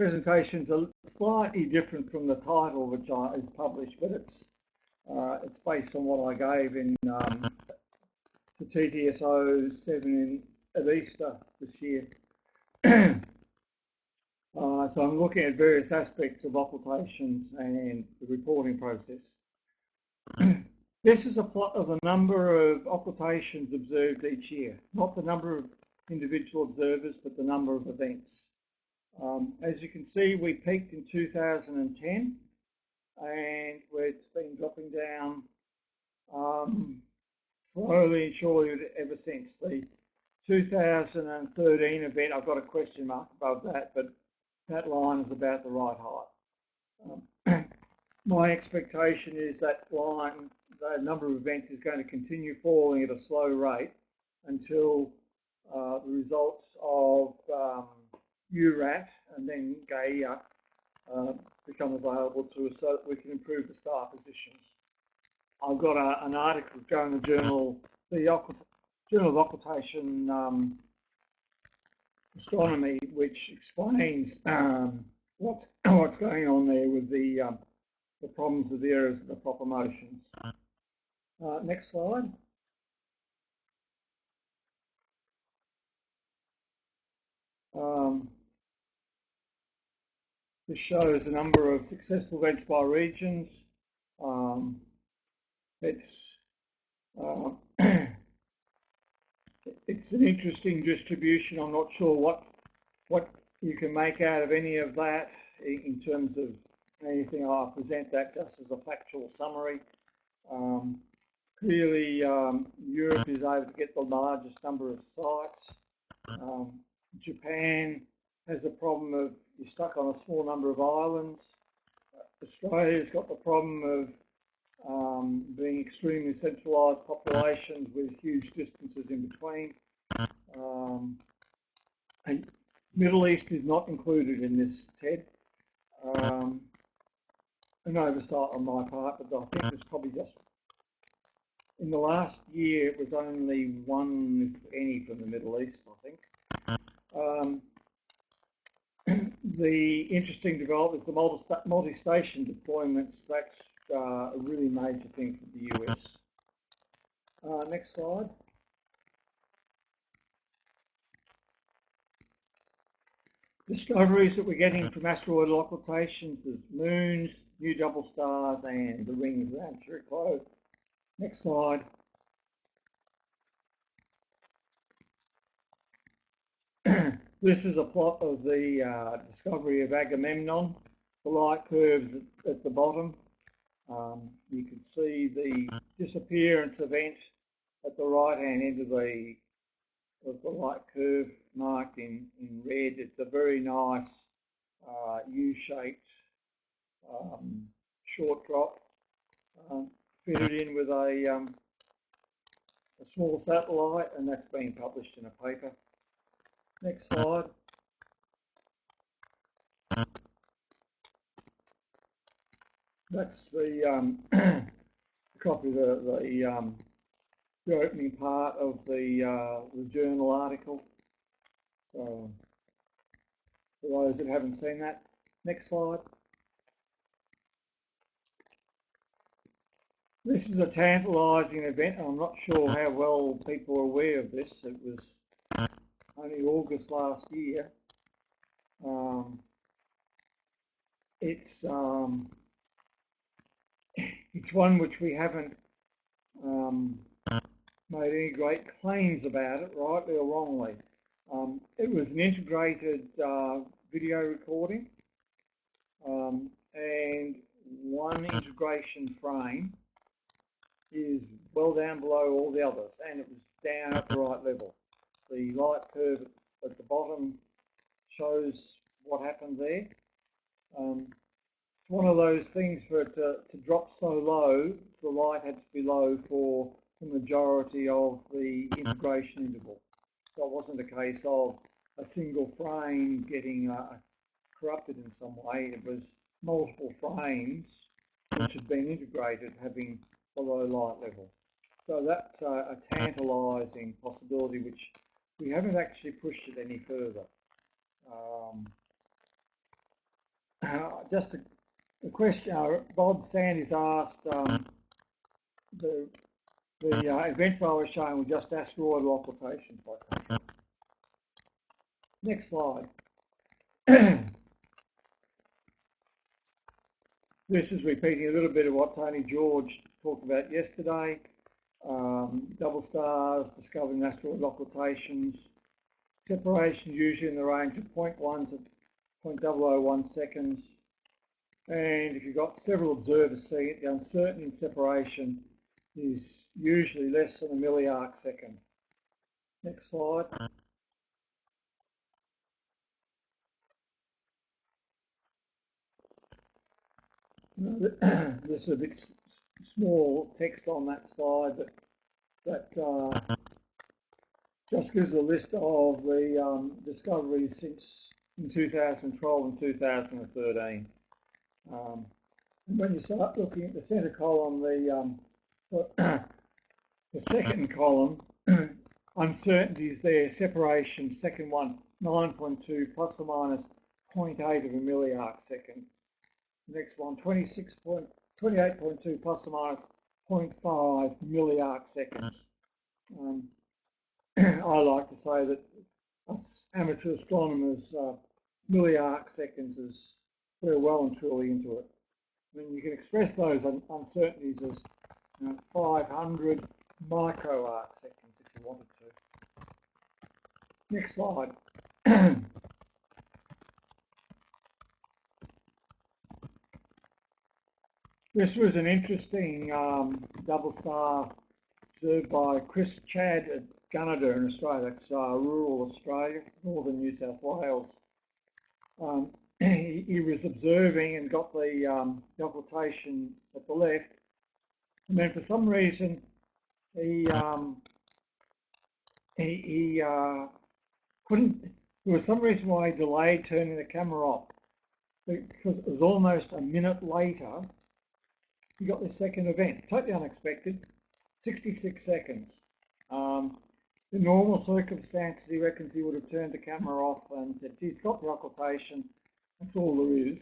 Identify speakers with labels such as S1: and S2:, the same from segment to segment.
S1: presentation's slightly different from the title which is published, but it's based on what I gave in the TTSO 7 at Easter this year. So I'm looking at various aspects of occultations and the reporting process. This is a plot of the number of occultations observed each year, not the number of individual observers, but the number of events. As you can see, we peaked in 2010, and it's been dropping down slowly and surely ever since. The 2013 event, I've got a question mark above that, but that line is about the right height. My expectation is that line, the number of events, is going to continue falling at a slow rate until the results of URAT and then GAIA become available to us so that we can improve the star positions. I've got an article going in the journal, Journal of Occultation Astronomy, which explains what's going on there with the problems with the errors of the proper motions. Next slide. This shows a number of successful events by regions. It's an interesting distribution. I'm not sure what you can make out of any of that in terms of anything. I'll present that just as a factual summary. Clearly, Europe is able to get the largest number of sites. Japan has a problem of you're stuck on a small number of islands. Australia's got the problem of being extremely centralised populations with huge distances in between. And Middle East is not included in this, Ted. An oversight on my part, but I think it's probably just, in the last year, it was only one, if any, from the Middle East, I think. The interesting development is the multi-station deployments. That's a really major thing for the US. Next slide. Discoveries that we're getting from asteroidal occultations is moons, new double stars, and the rings around Chariklo. Next slide. This is a plot of the discovery of Agamemnon. The light curves at the bottom. You can see the disappearance event at the right-hand end of the light curve marked in red. It's a very nice U-shaped short drop fitted in with a small satellite, and that's been published in a paper. Next slide. That's the copy of the opening part of the journal article. So, for those that haven't seen that, next slide. This is a tantalising event. I'm not sure how well people are aware of this. It was only August last year. It's one which we haven't made any great claims about it, rightly or wrongly. It was an integrated video recording, and one integration frame is well down below all the others, and it was down at the right level. The light curve at the bottom shows what happened there. It's one of those things for it to drop so low, the light had to be low for the majority of the integration interval. So it wasn't a case of a single frame getting corrupted in some way. It was multiple frames which had been integrated having below light level. So that's a tantalising possibility which we haven't actually pushed it any further. just a question. Bob Sandys asked the events I was showing were just asteroidal occultations. Next slide. This is repeating a little bit of what Tony George talked about yesterday. Double stars, discovering asteroidal occultations. Separation usually in the range of 0.1 to 0.001 seconds. And if you've got several observers seeing it, the uncertainty in separation is usually less than a milliarc second. Next slide. This is a bit small text on that slide, but that just gives a list of the discoveries since in 2012 and 2013. And when you start looking at the centre column, the second column, uncertainties there, separation, second one, 9.2 plus or minus 0.8 of a milliarc second. Next one, 28.2 plus or minus 0.5 milliarc seconds. I like to say that us amateur astronomers, milliarc seconds is we're well and truly into it. I mean, you can express those uncertainties as 500 microarc seconds if you wanted to. Next slide. This was an interesting double star observed by Chris Chad at Gunnedah in Australia. It's rural Australia, northern New South Wales. He was observing and got the occultation at the left, and then for some reason he couldn't. There was some reason why he delayed turning the camera off, because it was almost a minute later he got the second event, totally unexpected, 66 seconds. In normal circumstances, he reckons he would have turned the camera off and said, geez, got the occultation, that's all there is.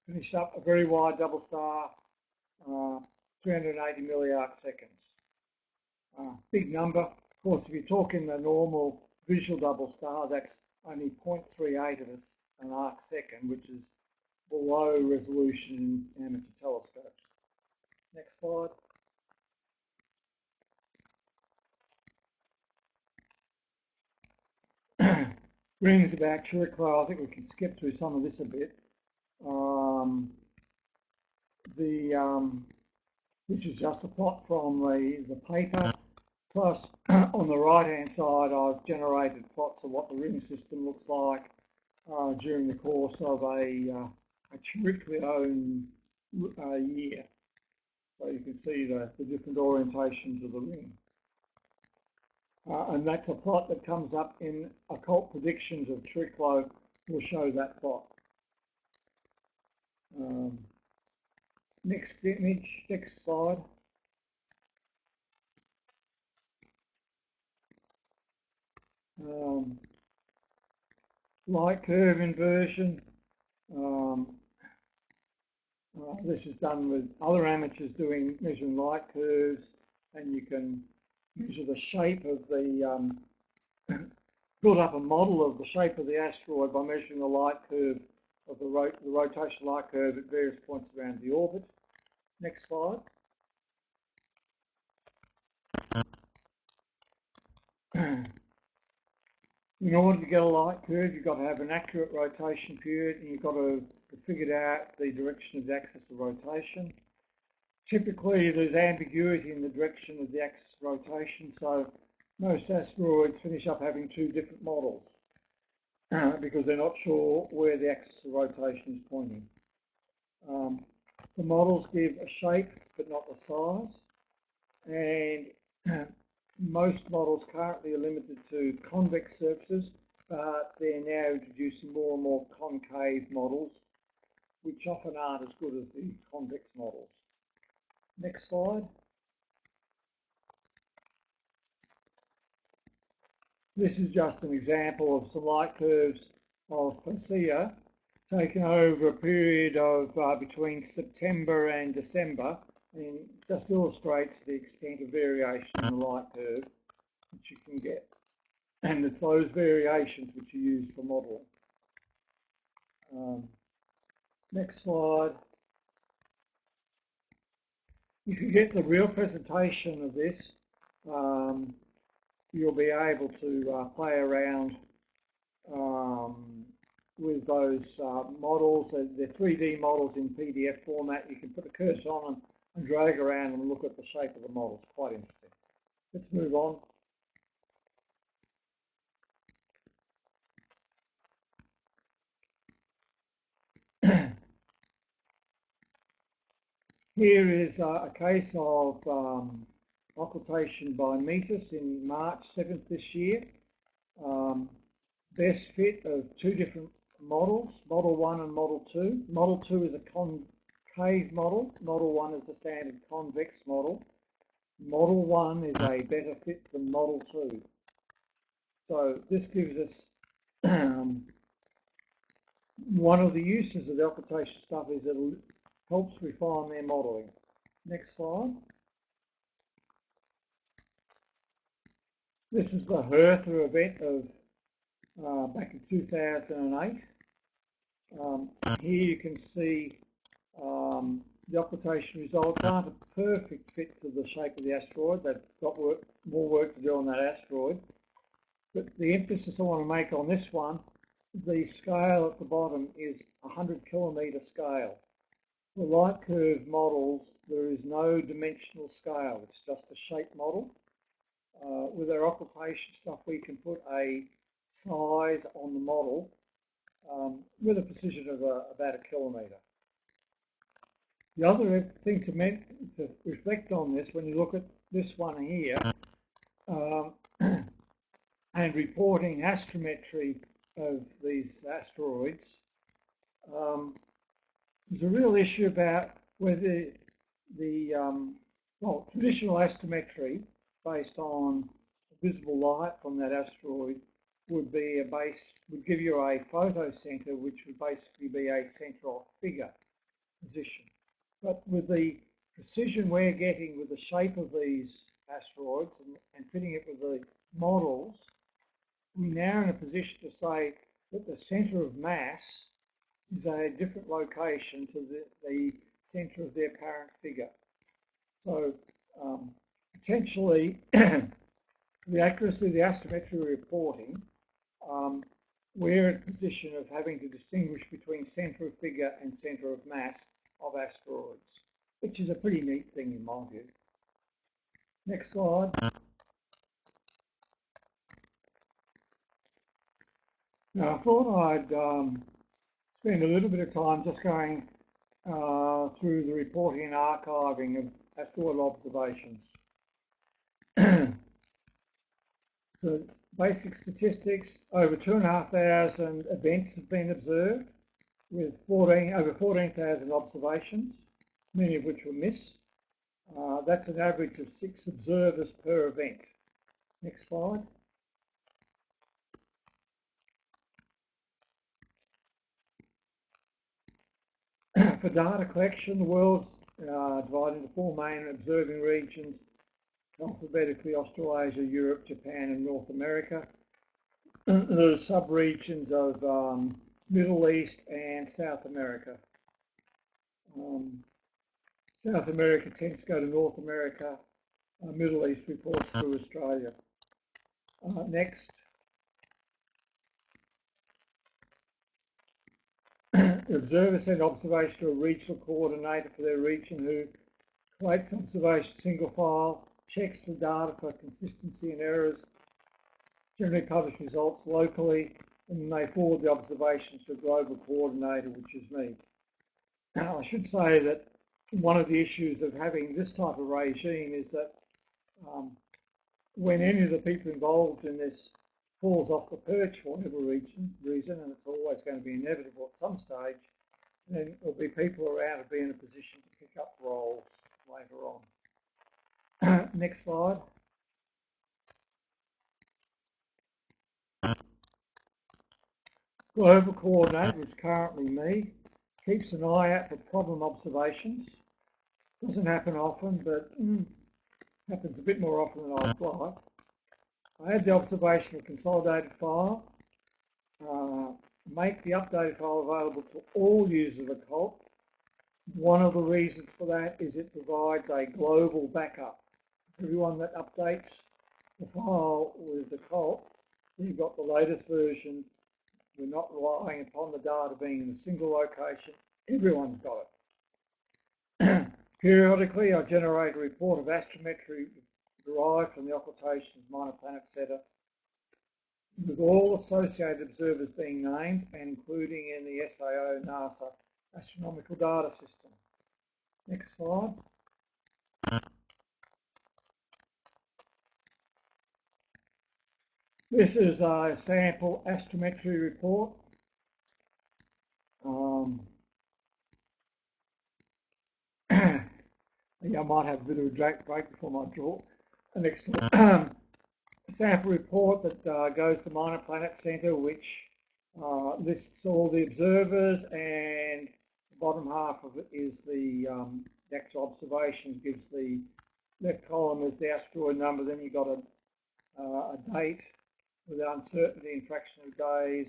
S1: Finished up a very wide double star, 380 milliarc seconds. Big number. Of course, if you're talking the normal visual double star, that's only 0.38 of an arc second, which is below resolution in amateur telescopes. Next slide. Rings about Chariklo. I think we can skip through some of this a bit. This is just a plot from the paper. Plus, on the right-hand side, I've generated plots of what the ring system looks like during the course of a Chariklo year. So you can see the different orientations of the ring. And that's a plot that comes up in Occult Predictions of Chariklo. We'll show that plot. Next image, next slide. Light curve inversion. This is done with other amateurs measuring light curves, and you can measure the shape of the, build up a model of the shape of the asteroid by measuring the light curve of the rotational light curve at various points around the orbit. Next slide. In order to get a light curve, you've got to have an accurate rotation period, and you've got to figure out the direction of the axis of rotation. Typically, there's ambiguity in the direction of the axis of rotation, so most asteroids finish up having two different models because they're not sure where the axis of rotation is pointing. The models give a shape, but not the size, and most models currently are limited to convex surfaces, but they're now introducing more and more concave models, which often aren't as good as the convex models. Next slide. This is just an example of some light curves of Persea. taken over a period of between September and December, and just illustrates the extent of variation in the light curve that you can get. And it's those variations which are used for modelling. Next slide. If you get the real presentation of this, you'll be able to play around with those models. They're 3D models in PDF format. You can put a cursor on them and drag around and look at the shape of the models. Quite interesting. Let's move on. Here is a case of occultation by Metis in March 7th this year. Best fit of two different models, Model 1 and Model 2. Model 2 is a concave model. Model 1 is a standard convex model. Model 1 is a better fit than Model 2. So this gives us one of the uses of the occultation stuff is it helps refine their modelling. Next slide. This is the Hertha event of back in 2008. Here you can see the occultation results aren't a perfect fit to the shape of the asteroid. They've got more work to do on that asteroid. But the emphasis I want to make on this one, the scale at the bottom is 100 kilometre scale. The light curve models, there is no dimensional scale. It's just a shape model. With our occultation stuff, we can put a size on the model with a precision of about a kilometre. The other thing to reflect on this, when you look at this one here, and reporting astrometry of these asteroids, there's a real issue about whether the traditional astrometry based on visible light from that asteroid would give you a photo center, which would basically be a central figure position. But with the precision we're getting with the shape of these asteroids and fitting it with the models, we're now in a position to say that the center of mass is a different location to the center of their apparent figure. So potentially, the accuracy of the astrometry reporting, we're in a position of having to distinguish between center of figure and center of mass of asteroids, which is a pretty neat thing in my view. Next slide. Now, I thought I'd spend a little bit of time just going through the reporting and archiving of asteroidal observations. So, basic statistics, over 2,500 events have been observed with over 14,000 observations, many of which were missed. That's an average of 6 observers per event. Next slide. For data collection, the world's divided into 4 main observing regions, alphabetically: Australasia, Europe, Japan and North America. There are sub-regions of Middle East and South America. South America tends to go to North America. Middle East reports through Australia. Next. Observers send observation to a regional coordinator for their region who collates observation single file, checks the data for consistency and errors, generally publish results locally, and they forward the observations to a global coordinator, which is me. Now, I should say that one of the issues of having this type of regime is that when any of the people involved in this falls off the perch for whatever reason, and it's always going to be inevitable at some stage, then there'll be people around to be in a position to pick up roles later on. Next slide. global coordinator, which is currently me, keeps an eye out for problem observations. Doesn't happen often, but happens a bit more often than I'd like. I add the observational consolidated file, make the updated file available to all users of Occult. One of the reasons for that is it provides a global backup. Everyone that updates the file with Occult, you've got the latest version. We're not relying upon the data being in a single location. Everyone's got it. Periodically, I generate a report of astrometry derived from the Occultations Minor Planet Center, with all associated observers being named and including in the SAO NASA astronomical data system. Next slide. This is a sample astrometry report. I might have a bit of a break before my draw. The next sample report that goes to Minor Planet Center, which lists all the observers, and the bottom half of it is the actual observations. Gives the left column is the asteroid number. Then you've got a date with uncertainty in fraction of days,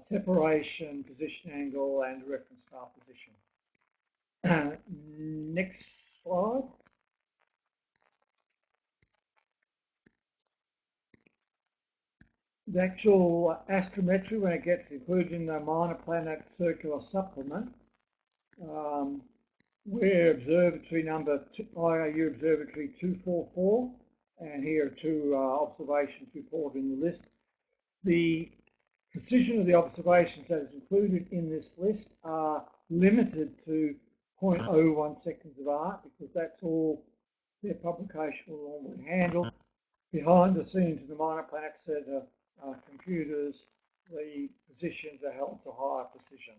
S1: separation, position angle, and reference star position. Next slide. The actual astrometry, when it gets included in the Minor Planet Circular Supplement, we're observatory number IOU Observatory 244, and here are two observations reported in the list. The precision of the observations that is included in this list are limited to 0.01 seconds of arc, because that's all their publication will normally handle. Behind the scenes in the Minor Planet Center computers, the positions are held to higher precision.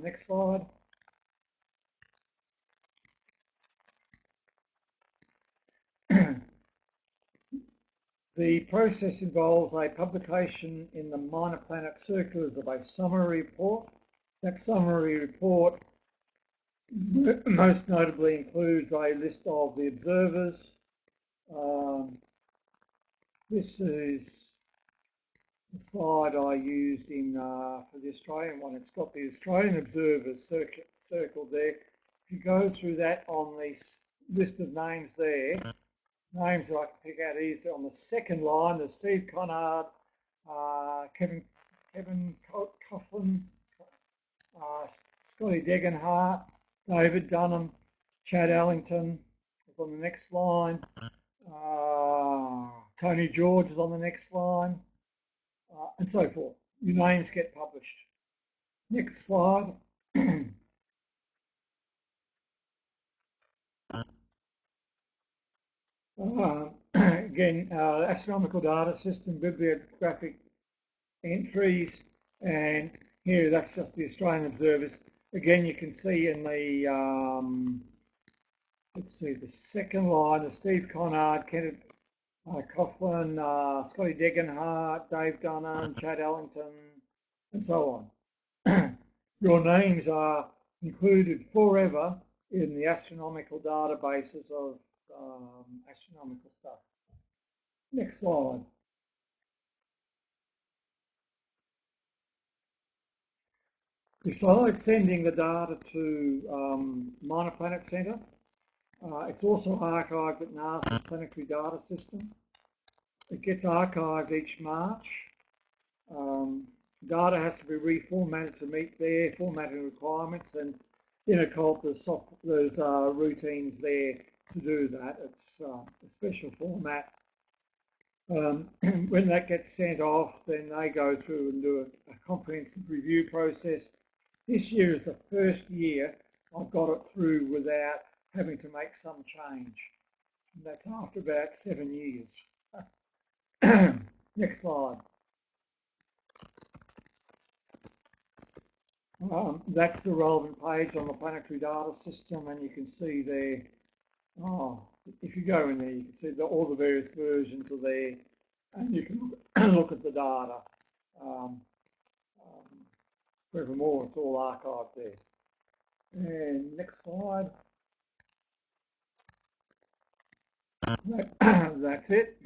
S1: Next slide. The process involves a publication in the Minor Planet Circulars of a summary report. That summary report most notably includes a list of the observers. This is the slide I used in for the Australian one. It's got the Australian observers circled there. If you go through that on the list of names there, names that I can pick out easily on the second line, there's Steve Conard, Kevin Coughlin, Scotty Degenhart, David Dunham, Chad Allington is on the next line, Tony George is on the next line, and so forth. Your names get published. Next slide. Again, astronomical data system, bibliographic entries, and here that's just the Australian observers. Again, you can see in the, let's see, the second line, the Steve Conard, Kenneth Coughlin, Scotty Degenhart, Dave Dunham, Chad Allington, and so on. Your names are included forever in the astronomical databases of astronomical stuff. Next slide. Besides sending the data to Minor Planet Center, it's also archived at NASA's Planetary Data System. It gets archived each March. Data has to be reformatted to meet their formatting requirements, and in Occult there's routines there to do that. It's a special format. When that gets sent off, then they go through and do a comprehensive review process. This year is the first year I've got it through without having to make some change. And that's after about 7 years. Next slide. That's the relevant page on the Planetary Data System, and you can see there, if you go in there, you can see all the various versions are there, and you can look at the data. forevermore. It's all archived there. And next slide. That's it.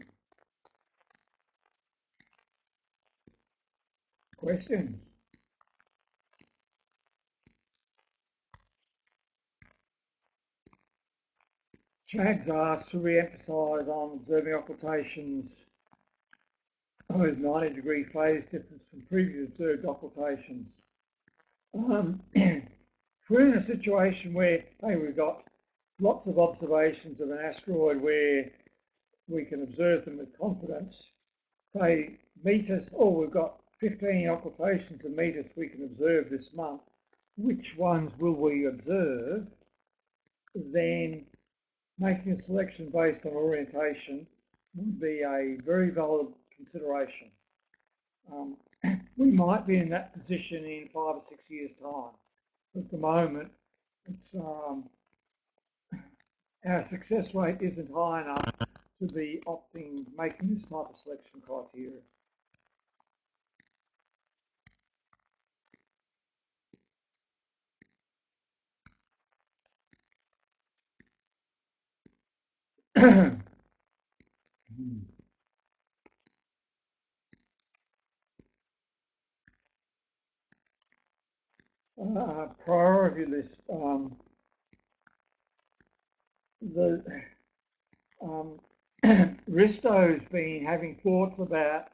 S1: Questions? Chad's asked to re-emphasise on observing occultations whose 90-degree phase difference from previous observed occultations. We're in a situation where, hey, we've got lots of observations of an asteroid where we can observe them with confidence. Say, meters, we've got 15 occultations of meters we can observe this month. Which ones will we observe? Then making a selection based on orientation would be a very valid consideration. We might be in that position in 5 or 6 years' time. At the moment, it's, our success rate isn't high enough to be making this type of selection criteria. Priority list. Risto's been having thoughts about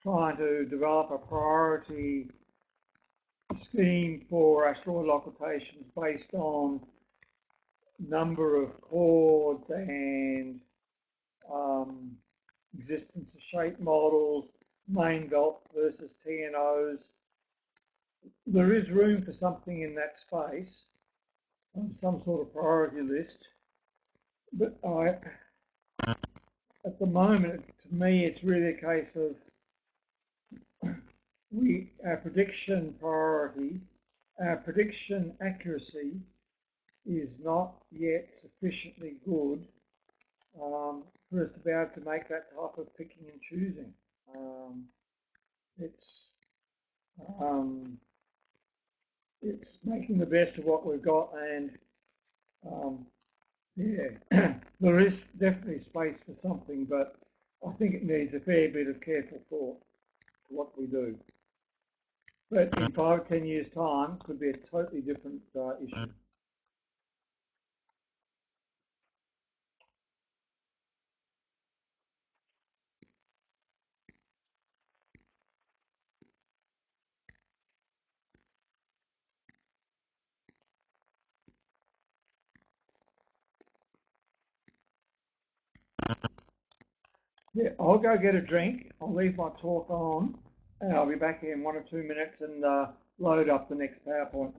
S1: trying to develop a priority scheme for asteroidal occultations based on number of chords and existence of shape models, main belt versus TNOs. There is room for something in that space, some sort of priority list, but at the moment, to me, it's really a case of our prediction priority, our prediction accuracy is not yet sufficiently good for us to be able to make that type of picking and choosing. It's making the best of what we've got, and yeah, there is definitely space for something, but I think it needs a fair bit of careful thought to what we do. But in 5 or 10 years' time, could be a totally different issue. Yeah, I'll go get a drink. I'll leave my talk on, and I'll be back in 1 or 2 minutes and load up the next PowerPoint.